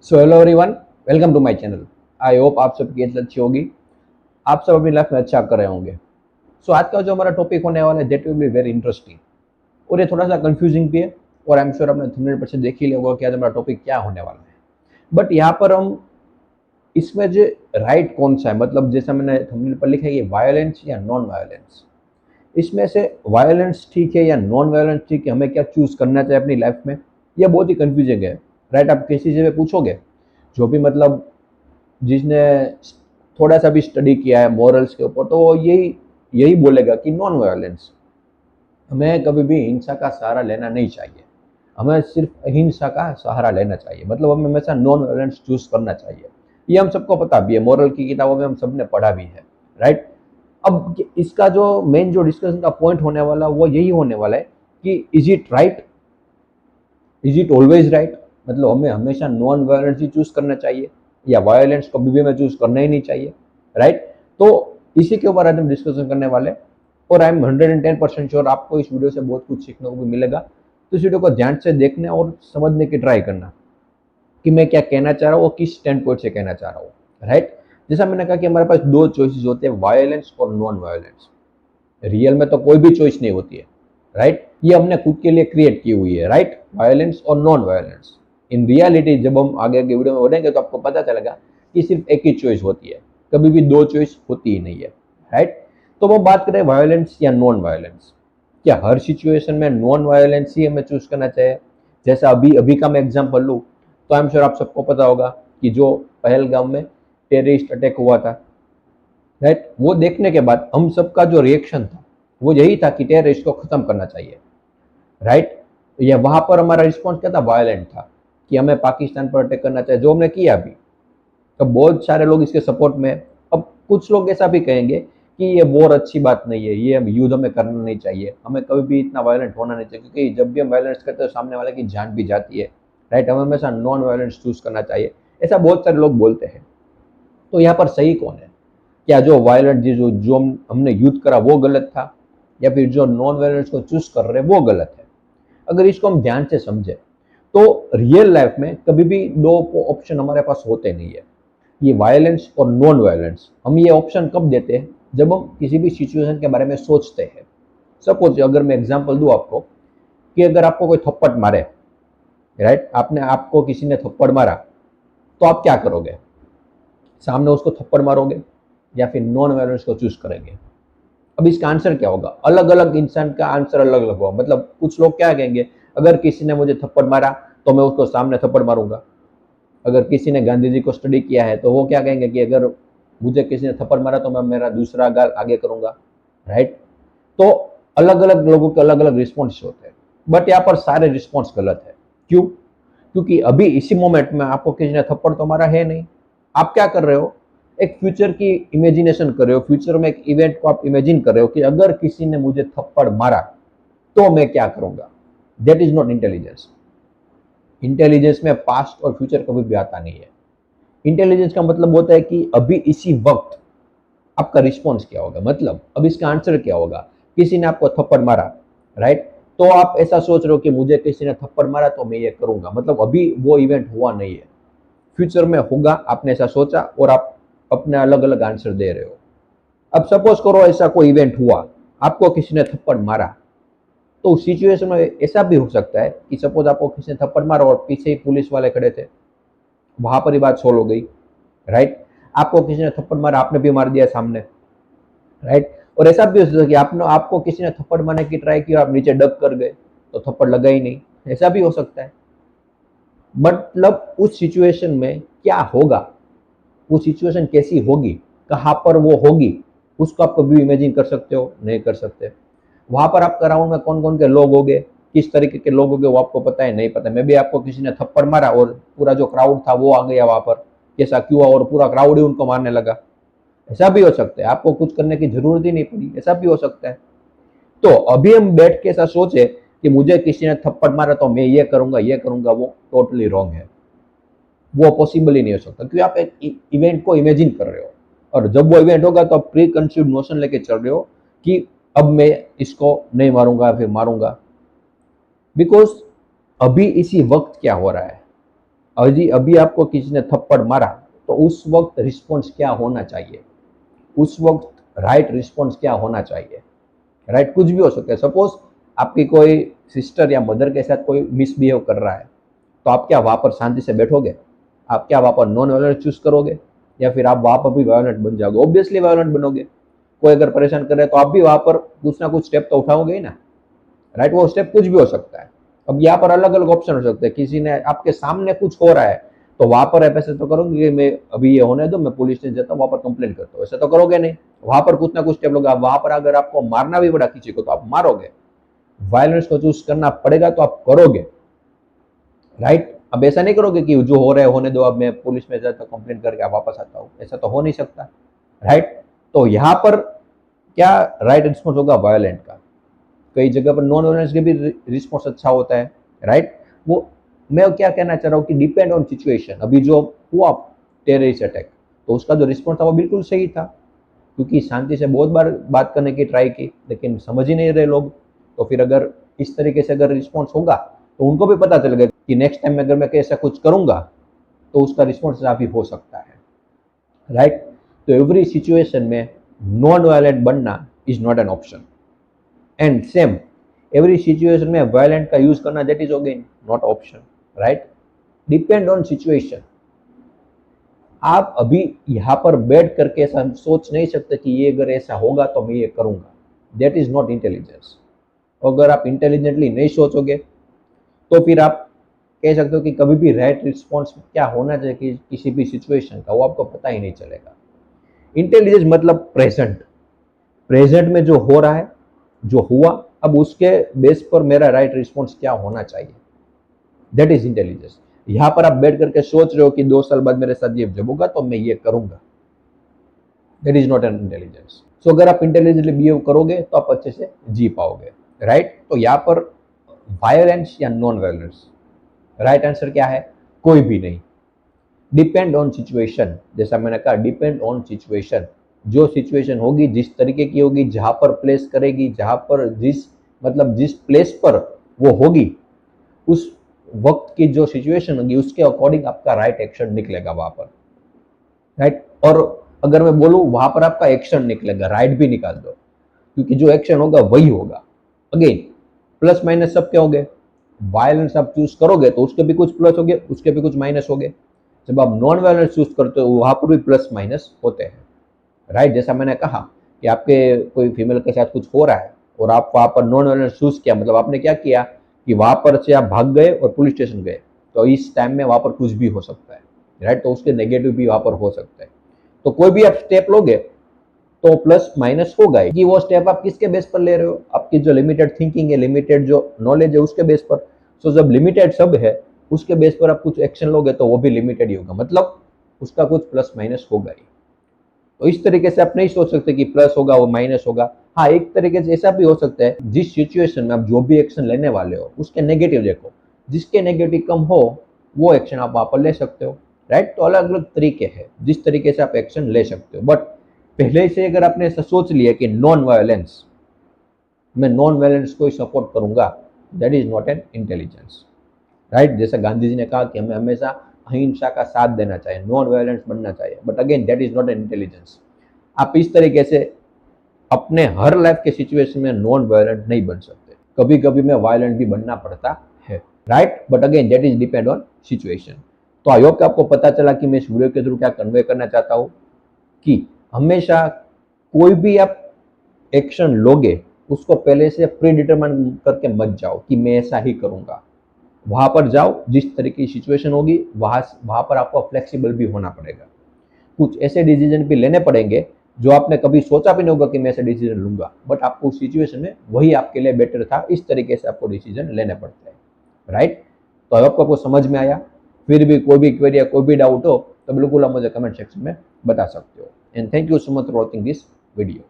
So hello everyone, welcome to my channel. I hope आप सबकी health अच्छी होगी, आप सब अपनी लाइफ में अच्छा कर रहे होंगे। सो आज का जो हमारा टॉपिक होने वाला है that will be very interesting और ये थोड़ा सा कंफ्यूजिंग भी है। और आई एम श्योर आपने थंबनेल पर से देख ही लिया होगा कि आज हमारा टॉपिक क्या होने वाला है। बट यहाँ पर हम इसमें जो राइट कौन सा है, मतलब जैसा मैंने थंबनेल पर लिखा है ये वायलेंस या नॉन वायलेंस, इसमें से वायलेंस ठीक है या नॉन वायलेंस ठीक है, हमें क्या चूज करना चाहिए अपनी लाइफ में, यह बहुत ही कंफ्यूजिंग है। राइट, आप किसी से भी पूछोगे, जो भी मतलब जिसने थोड़ा सा भी स्टडी किया है मॉरल्स के ऊपर, तो वो यही यही बोलेगा कि नॉन वायलेंस, हमें कभी भी हिंसा का सहारा लेना नहीं चाहिए, हमें सिर्फ अहिंसा का सहारा लेना चाहिए, मतलब हमें हमेशा नॉन वायलेंस चूज करना चाहिए। ये हम सबको पता भी है, मॉरल की किताबों में हम सबने पढ़ा भी है। राइट, अब इसका जो मेन जो डिस्कशन का पॉइंट होने वाला वो यही होने वाला है कि is it right, is it always right, मतलब हमें हमेशा नॉन वायलेंस ही चूज करना चाहिए या वायलेंस कभी भी हमें चूज करना ही नहीं चाहिए। राइट, तो इसी के ऊपर आज हम डिस्कशन करने वाले हैं। और आई एम 110% श्योर आपको इस वीडियो से बहुत कुछ सीखने को भी मिलेगा। तो इस वीडियो को ध्यान से देखने और समझने की ट्राई करना कि मैं क्या कहना चाह रहा हूँ और किस स्टैंड पॉइंट से कहना चाह रहा हूँ। राइट, जैसा मैंने कहा कि हमारे पास दो चॉइसेस होते हैं, वायलेंस और नॉन वायलेंस। रियल में तो कोई भी चॉइस नहीं होती है। राइट, ये हमने खुद के लिए क्रिएट की हुई है। राइट, वायलेंस और नॉन वायलेंस। इन रियलिटी जब हम आगे के वीडियो में बढ़ेंगे तो आपको पता चलेगा कि सिर्फ एक ही चॉइस होती है, कभी भी दो चॉइस होती ही नहीं है। राइट, तो वो बात करें वायलेंस या नॉन वायलेंस, क्या हर सिचुएशन में नॉन वायलेंस ही हमें चूज करना चाहिए? जैसा अभी अभी का मैं एग्जांपल लूँ तो आई एम श्योर आप सबको पता होगा कि जो पहलगाम में टेररिस्ट अटैक हुआ था, राइट, वो देखने के बाद हम सबका जो रिएक्शन था वो यही था कि टेररिस्ट को खत्म करना चाहिए। राइट, या वहां पर हमारा रिस्पॉन्स क्या था? वायलेंट था कि हमें पाकिस्तान पर अटैक करना चाहिए, जो हमने किया अभी। तो बहुत सारे लोग इसके सपोर्ट में हैं। अब कुछ लोग ऐसा भी कहेंगे कि ये वॉर अच्छी बात नहीं है, ये हम युद्ध हमें करना नहीं चाहिए, हमें कभी भी इतना वायलेंट होना नहीं चाहिए, क्योंकि जब भी हम वायलेंस करते हैं तो सामने वाले की जान भी जाती है। राइट, हमें हमेशा नॉन वायलेंस चूज करना चाहिए, ऐसा बहुत सारे लोग बोलते हैं। तो यहाँ पर सही कौन है? क्या जो वायलेंट जो जो हमने युद्ध करा वो गलत था, या फिर जो नॉन वायलेंस को चूज कर रहे वो गलत है? अगर इसको हम ध्यान से समझे तो रियल लाइफ में कभी भी दो ऑप्शन हमारे पास होते नहीं है, ये वायलेंस और नॉन वायलेंस। हम ये ऑप्शन कब देते हैं? जब हम किसी भी सिचुएशन के बारे में सोचते हैं। सपोज अगर मैं एग्जांपल दूं आपको कि अगर आपको कोई थप्पड़ मारे, राइट, आपने आपको किसी ने थप्पड़ मारा, तो आप क्या करोगे? सामने उसको थप्पड़ मारोगे या फिर नॉन वायलेंस को चूज करेंगे? अब इसका आंसर क्या होगा? अलग अलग इंसान का आंसर अलग अलग होगा। मतलब कुछ लोग क्या कहेंगे, अगर किसी ने मुझे थप्पड़ मारा तो मैं उसको सामने थप्पड़ मारूंगा। अगर किसी ने गांधी जी को स्टडी किया है तो वो क्या कहेंगे कि अगर मुझे किसी ने थप्पड़ मारा तो मैं मेरा दूसरा गाल आगे करूंगा। राइट, तो अलग अलग लोगों के अलग अलग रिस्पॉन्स होते हैं, बट यहाँ पर सारे रिस्पॉन्स गलत है। क्यों? क्योंकि अभी इसी मोमेंट में आपको किसी ने थप्पड़ तो मारा है नहीं। आप क्या कर रहे हो? एक फ्यूचर की इमेजिनेशन कर रहे हो, फ्यूचर में एक इवेंट को आप इमेजिन कर रहे हो कि अगर किसी ने मुझे थप्पड़ मारा तो मैं क्या करूंगा। That is not intelligence. Intelligence में पास्ट और फ्यूचर कभी भी आता नहीं है। इंटेलिजेंस का मतलब होता है कि अभी इसी वक्त आपका रिस्पॉन्स क्या होगा, मतलब अब इसका आंसर क्या होगा। किसी ने आपको थप्पड़ मारा, राइट, तो आप ऐसा सोच रहे हो कि मुझे किसी ने थप्पड़ मारा तो मैं ये करूंगा, मतलब अभी वो इवेंट हुआ नहीं है, फ्यूचर में होगा, आपने ऐसा सोचा और आप अपने अलग अलग आंसर दे रहे हो। अब सपोज करो ऐसा कोई इवेंट हुआ, आपको किसी ने थप्पड़ मारा, तो उस सिचुएशन में ऐसा भी हो सकता है कि सपोज आपको किसी ने थप्पड़ मारा और पीछे ही पुलिस वाले खड़े थे, वहां पर ही बात सोल्व हो गई। राइट, आपको किसी ने थप्पड़ मारा, आपने भी मार दिया सामने। राइट, और ऐसा भी हो सकता है कि आपको किसी ने थप्पड़ मारने की ट्राई की और आप नीचे डब कर गए तो थप्पड़ लगा ही नहीं, ऐसा भी हो सकता है। मतलब उस सिचुएशन में क्या होगा, वो सिचुएशन कैसी होगी, कहाँ पर वो होगी, उसको आप कभी इमेजिन कर सकते हो? नहीं कर सकते। वहां पर आपका राउंड में कौन कौन के लोग होंगे, किस तरीके के लोग होंगे, वो आपको पता है? नहीं पता। मे भी आपको किसी ने थप्पड़ मारा और पूरा जो क्राउड था वो आ गया वहां पर, कैसा क्यों, और पूरा क्राउड ही उनको मारने लगा। ऐसा भी हो सकता है, आपको कुछ करने की जरूरत ही नहीं पड़ी, ऐसा भी हो सकता है। तो अभी हम बैठ के ऐसा सोचे कि मुझे किसी ने थप्पड़ मारा तो मैं ये करूंगा ये करूंगा, वो टोटली रॉन्ग है। वो पॉसिबल ही नहीं हो सकता, क्योंकि आप एक इवेंट को इमेजिन कर रहे हो, और जब वो इवेंट होगा तो आप प्री कंसीव्ड नोशन लेके चल रहे हो कि अब मैं इसको नहीं मारूंगा फिर मारूंगा। बिकॉज अभी इसी वक्त क्या हो रहा है, अभी अभी आपको किसी ने थप्पड़ मारा तो उस वक्त रिस्पॉन्स क्या होना चाहिए, उस वक्त राइट रिस्पॉन्स क्या होना चाहिए, राइट? कुछ भी हो सकता है। सपोज आपकी कोई सिस्टर या मदर के साथ कोई मिसबिहेव कर रहा है, तो आप क्या वहां पर शांति से बैठोगे? आप क्या वहां पर नॉन वायलेंट चूज करोगे, या फिर आप वहां पर भी वायलेंट बन जाओगे? ऑब्वियसली वायलेंट बनोगे। कोई अगर परेशान कर रहा है तो आप भी वहां पर कुछ ना कुछ स्टेप तो उठाओगे ही ना, राइट? वो स्टेप कुछ भी हो सकता है। अब यहाँ पर अलग अलग ऑप्शन हो सकते हैं। किसी ने आपके सामने कुछ हो रहा है तो वहां पर आप ऐसे तो करोगे कि मैं अभी ये होने दो, मैं पुलिस स्टेशन जाता हूँ, वहां पर कंप्लेन करता हूँ, ऐसा तो करोगे नहीं। वहां पर कुछ ना कुछ स्टेप लोगे। वहां पर अगर आपको मारना भी पड़ा किसी को तो आप मारोगे। वायलेंस को चूज करना पड़ेगा तो आप करोगे, राइट? अब ऐसा नहीं करोगे कि जो हो रहा है होने दो, अब मैं पुलिस में जाता हूँ, कंप्लेन करके वापस आता हूँ, ऐसा तो हो नहीं सकता, राइट? तो यहाँ पर क्या राइट रिस्पॉन्स होगा वायलेंट का। कई जगह पर नॉन वायलेंस के भी रिस्पॉन्स अच्छा होता है, राइट? वो मैं क्या कहना चाह रहा हूँ कि डिपेंड ऑन सिचुएशन। अभी जो हुआ टेररिस्ट अटैक, तो उसका जो रिस्पॉन्स था वो बिल्कुल सही था, क्योंकि शांति से बहुत बार बात करने की ट्राई की, लेकिन समझ ही नहीं रहे लोग। तो फिर अगर इस तरीके से अगर रिस्पॉन्स होगा तो उनको भी पता चलेगा कि नेक्स्ट टाइम अगर मैं ऐसा कुछ करूंगा तो उसका रिस्पॉन्स भी हो सकता है, राइट? तो एवरी सिचुएशन में नॉन वायलेंट बनना is not an option, and same every situation में वायलेंट का यूज करना that is again not option, right? Depend on situation. आप अभी यहाँ पर बैठ करके ऐसा सोच नहीं सकते कि ये अगर ऐसा होगा तो मैं ये करूंगा। That is not intelligence. अगर आप इंटेलिजेंटली नहीं सोचोगे तो फिर आप कह सकते हो कि कभी भी राइट रिस्पॉन्स क्या होना चाहिए कि किसी भी सिचुएशन का, वो आपको पता ही नहीं चलेगा। इंटेलिजेंस मतलब प्रेजेंट, प्रेजेंट में जो हो रहा है, जो हुआ, अब उसके बेस पर मेरा राइट रिस्पॉन्स क्या होना चाहिए, दैट इज इंटेलिजेंस। यहां पर आप बैठ करके सोच रहे हो कि 2 साल बाद मेरे साथ ये जब होगा तो मैं ये करूंगा, that is not an intelligence. So अगर आप इंटेलिजेंटली बिहेव करोगे तो आप अच्छे से जी पाओगे, राइट? तो यहाँ पर वायलेंस या नॉन वायलेंस, राइट आंसर क्या है? कोई भी नहीं। डिपेंड ऑन सिचुएशन, जैसा मैंने कहा डिपेंड ऑन सिचुएशन। जो सिचुएशन होगी, जिस तरीके की होगी, जहां पर प्लेस करेगी, जहां पर जिस प्लेस पर वो होगी, उस वक्त की जो सिचुएशन होगी उसके अकॉर्डिंग आपका राइट एक्शन निकलेगा वहां पर, राइट? और अगर मैं बोलूं वहां पर आपका एक्शन निकलेगा, राइट भी निकाल दो, क्योंकि जो एक्शन होगा वही होगा। अगेन प्लस माइनस सब क्या होंगे? वायलेंस आप चूज करोगे तो उसके भी कुछ प्लस होंगे, उसके भी कुछ माइनस होंगे। जब आप नॉन वायलेंस चूज करते हो वहां पर भी प्लस माइनस होते हैं, राइट? जैसा मैंने कहा कि आपके कोई फीमेल के साथ कुछ हो रहा है और आप वहां पर नॉन वायलेंस चूज किया, मतलब आपने क्या किया कि वहां पर से आप भाग गए और पुलिस स्टेशन गए, तो इस टाइम में वहां पर कुछ भी हो सकता है, राइट? तो उसके नेगेटिव भी वहां पर हो सकते हैं। तो कोई भी आप स्टेप लोगे तो प्लस माइनस होगा ही, कि वो स्टेप आप किसके बेस पर ले रहे हो, आपकी जो लिमिटेड थिंकिंग है, लिमिटेड जो नॉलेज है उसके बेस पर। सो जब लिमिटेड सब है उसके बेस पर आप कुछ एक्शन लोगे तो वो भी लिमिटेड ही होगा, मतलब उसका कुछ प्लस माइनस होगा ही। तो इस तरीके से आप नहीं सोच सकते कि प्लस होगा वो माइनस होगा। हाँ, एक तरीके से ऐसा भी हो सकता है, जिस सिचुएशन में आप जो भी एक्शन लेने वाले हो उसके नेगेटिव देखो, जिसके नेगेटिव कम हो वो एक्शन आप वहां पर ले सकते हो, राइट? तो अलग अलग तरीके हैं जिस तरीके से आप एक्शन ले सकते हो। बट पहले से अगर आपने ऐसा सोच लिया कि नॉन वायलेंस, मैं नॉन वायलेंस को ही सपोर्ट करूंगा, that is not an intelligence, right? जैसे गांधी जी ने कहा कि हमें हमेशा अहिंसा का साथ देना चाहिए, नॉन वायलेंस बनना चाहिए, but again that is not an intelligence. आप इस तरीके से अपने हर लाइफ के सिचुएशन में नॉन वायलेंट नहीं बन सकते, कभी कभी में वायलेंट भी बनना पड़ता है, right? But again that is depend on situation. तो आई होप कि आपको पता चला कि मैं इस वीडियो के थ्रू क्या कन्वे करना चाहता हूँ, कि हमेशा कोई भी आप एक्शन लोगे उसको पहले से प्री डिटरमाइन करके मत जाओ कि मैं ऐसा ही करूंगा। वहां पर जाओ, जिस तरह की सिचुएशन होगी वहां वहां पर आपको फ्लेक्सिबल भी होना पड़ेगा। कुछ ऐसे डिसीजन भी लेने पड़ेंगे जो आपने कभी सोचा भी नहीं होगा कि मैं ऐसे डिसीजन लूंगा, बट आपको उस सिचुएशन में वही आपके लिए बेटर था, इस तरीके से आपको डिसीजन लेने पड़ते हैं, राइट? तो आपको समझ में आया? फिर भी कोई भी क्वेरी या कोई भी डाउट हो तो बिल्कुल आप मुझे कमेंट सेक्शन में बता सकते हो। And thank you so much for watching this video.